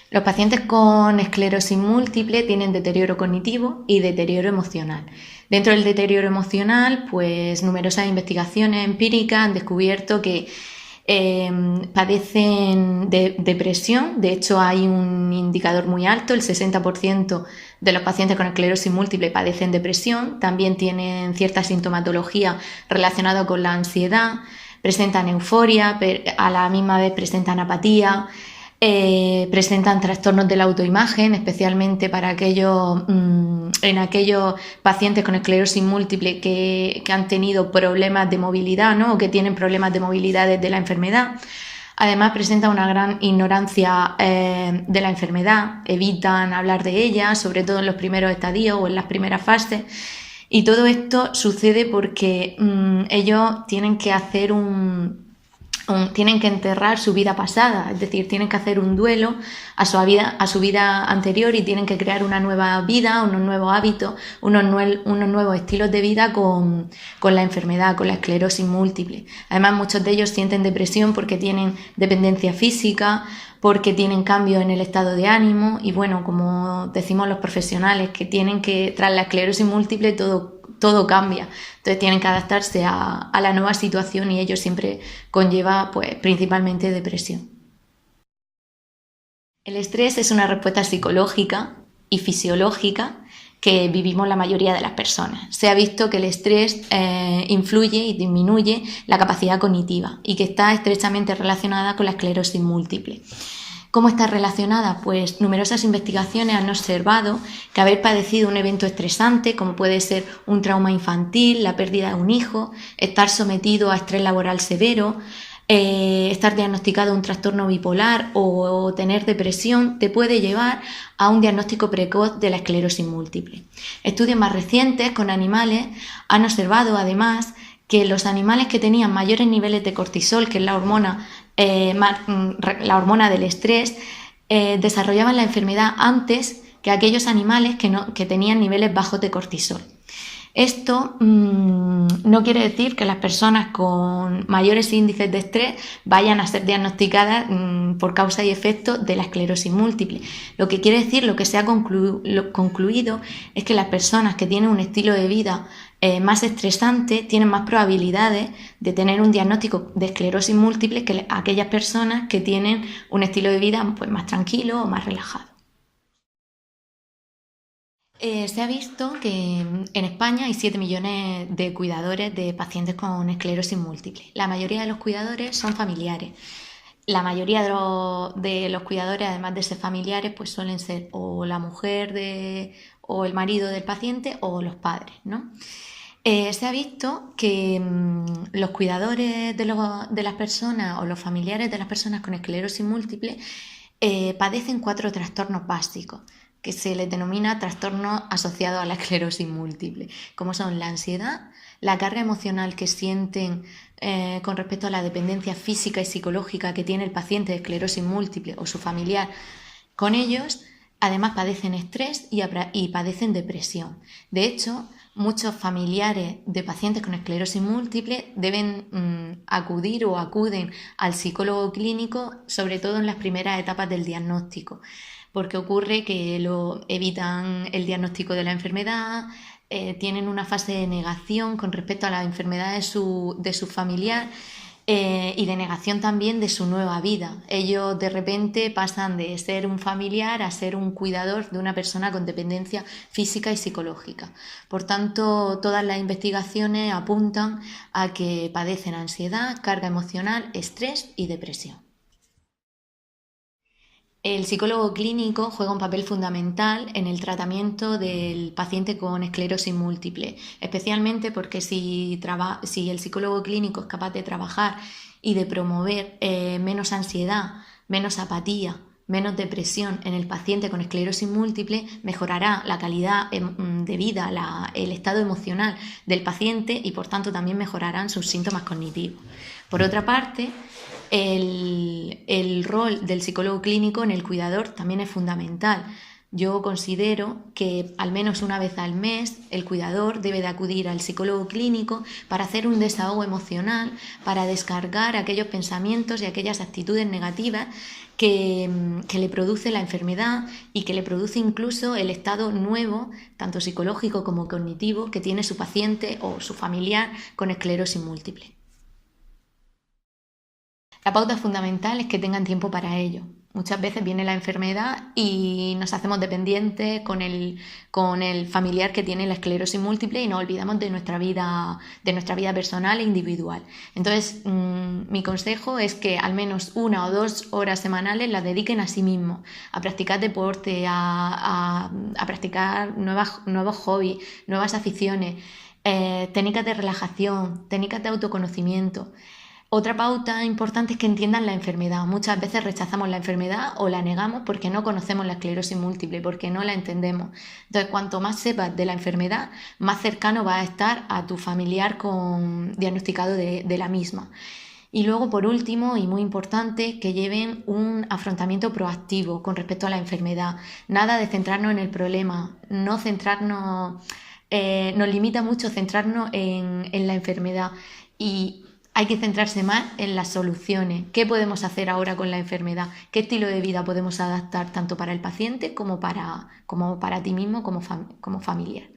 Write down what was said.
Los pacientes con esclerosis múltiple tienen deterioro cognitivo y deterioro emocional. Dentro del deterioro emocional, pues numerosas investigaciones empíricas han descubierto que padecen de depresión. De hecho, hay un indicador muy alto, el 60% de los pacientes con esclerosis múltiple padecen depresión. También tienen cierta sintomatología relacionada con la ansiedad, presentan euforia, a la misma vez presentan apatía. Presentan trastornos de la autoimagen, especialmente para en aquellos pacientes con esclerosis múltiple que han tenido problemas de movilidad, ¿no? O que tienen problemas de movilidad desde la enfermedad. Además, presentan una gran ignorancia de la enfermedad, evitan hablar de ella, sobre todo en los primeros estadios o en las primeras fases. Y todo esto sucede porque ellos tienen que hacer tienen que enterrar su vida pasada, es decir, tienen que hacer un duelo a su vida anterior y tienen que crear una nueva vida, unos nuevos hábitos, unos nuevos estilos de vida con la enfermedad, con la esclerosis múltiple. Además, muchos de ellos sienten depresión porque tienen dependencia física, porque tienen cambios en el estado de ánimo y bueno, como decimos los profesionales, que tras la esclerosis múltiple todo cambia, entonces tienen que adaptarse a la nueva situación y ello siempre conlleva pues principalmente depresión. El estrés es una respuesta psicológica y fisiológica que vivimos la mayoría de las personas. Se ha visto que el estrés influye y disminuye la capacidad cognitiva y que está estrechamente relacionada con la esclerosis múltiple. ¿Cómo está relacionada? Pues numerosas investigaciones han observado que haber padecido un evento estresante, como puede ser un trauma infantil, la pérdida de un hijo, estar sometido a estrés laboral severo, estar diagnosticado un trastorno bipolar o tener depresión, te puede llevar a un diagnóstico precoz de la esclerosis múltiple. Estudios más recientes con animales han observado además que los animales que tenían mayores niveles de cortisol, que es la hormona del estrés, desarrollaban la enfermedad antes que aquellos animales que tenían niveles bajos de cortisol. Esto no quiere decir que las personas con mayores índices de estrés vayan a ser diagnosticadas por causa y efecto de la esclerosis múltiple. Lo que quiere decir, lo que se ha concluido es que las personas que tienen un estilo de vida más estresante tienen más probabilidades de tener un diagnóstico de esclerosis múltiple que aquellas personas que tienen un estilo de vida pues, más tranquilo o más relajado. Se ha visto que en España hay 7 millones de cuidadores de pacientes con esclerosis múltiple. La mayoría de los cuidadores son familiares. La mayoría de los cuidadores, además de ser familiares, pues suelen ser o la mujer o el marido del paciente o los padres, ¿no? Se ha visto que los cuidadores de las personas o los familiares de las personas con esclerosis múltiple padecen 4 trastornos básicos que se les denomina trastornos asociados a la esclerosis múltiple, como son la ansiedad, la carga emocional que sienten con respecto a la dependencia física y psicológica que tiene el paciente de esclerosis múltiple o su familiar con ellos. Además padecen estrés y padecen depresión. De hecho, muchos familiares de pacientes con esclerosis múltiple deben acudir o acuden al psicólogo clínico, sobre todo en las primeras etapas del diagnóstico, porque ocurre que evitan el diagnóstico de la enfermedad, tienen una fase de negación con respecto a la enfermedad de su familiar y de negación también de su nueva vida. Ellos de repente pasan de ser un familiar a ser un cuidador de una persona con dependencia física y psicológica. Por tanto, todas las investigaciones apuntan a que padecen ansiedad, carga emocional, estrés y depresión. El psicólogo clínico juega un papel fundamental en el tratamiento del paciente con esclerosis múltiple, especialmente porque si el psicólogo clínico es capaz de trabajar y de promover menos ansiedad, menos apatía, menos depresión en el paciente con esclerosis múltiple, mejorará la calidad de vida, el estado emocional del paciente y por tanto también mejorarán sus síntomas cognitivos. Por otra parte, el rol del psicólogo clínico en el cuidador también es fundamental. Yo considero que al menos una vez al mes el cuidador debe de acudir al psicólogo clínico para hacer un desahogo emocional, para descargar aquellos pensamientos y aquellas actitudes negativas que le produce la enfermedad y que le produce incluso el estado nuevo, tanto psicológico como cognitivo, que tiene su paciente o su familiar con esclerosis múltiple. La pauta fundamental es que tengan tiempo para ello. Muchas veces viene la enfermedad y nos hacemos dependientes con el familiar que tiene la esclerosis múltiple y nos olvidamos de nuestra vida personal e individual. Entonces, mi consejo es que al menos 1 o 2 horas semanales las dediquen a sí mismos, a practicar deporte, a practicar nuevos hobbies, nuevas aficiones, técnicas de relajación, técnicas de autoconocimiento. Otra pauta importante es que entiendan la enfermedad. Muchas veces rechazamos la enfermedad o la negamos porque no conocemos la esclerosis múltiple, porque no la entendemos. Entonces, cuanto más sepas de la enfermedad, más cercano vas a estar a tu familiar diagnosticado de la misma. Y luego, por último, y muy importante, que lleven un afrontamiento proactivo con respecto a la enfermedad. Nada de centrarnos en el problema, no centrarnos, nos limita mucho centrarnos en la enfermedad y hay que centrarse más en las soluciones. ¿Qué podemos hacer ahora con la enfermedad? ¿Qué estilo de vida podemos adaptar tanto para el paciente como para ti mismo como familiar?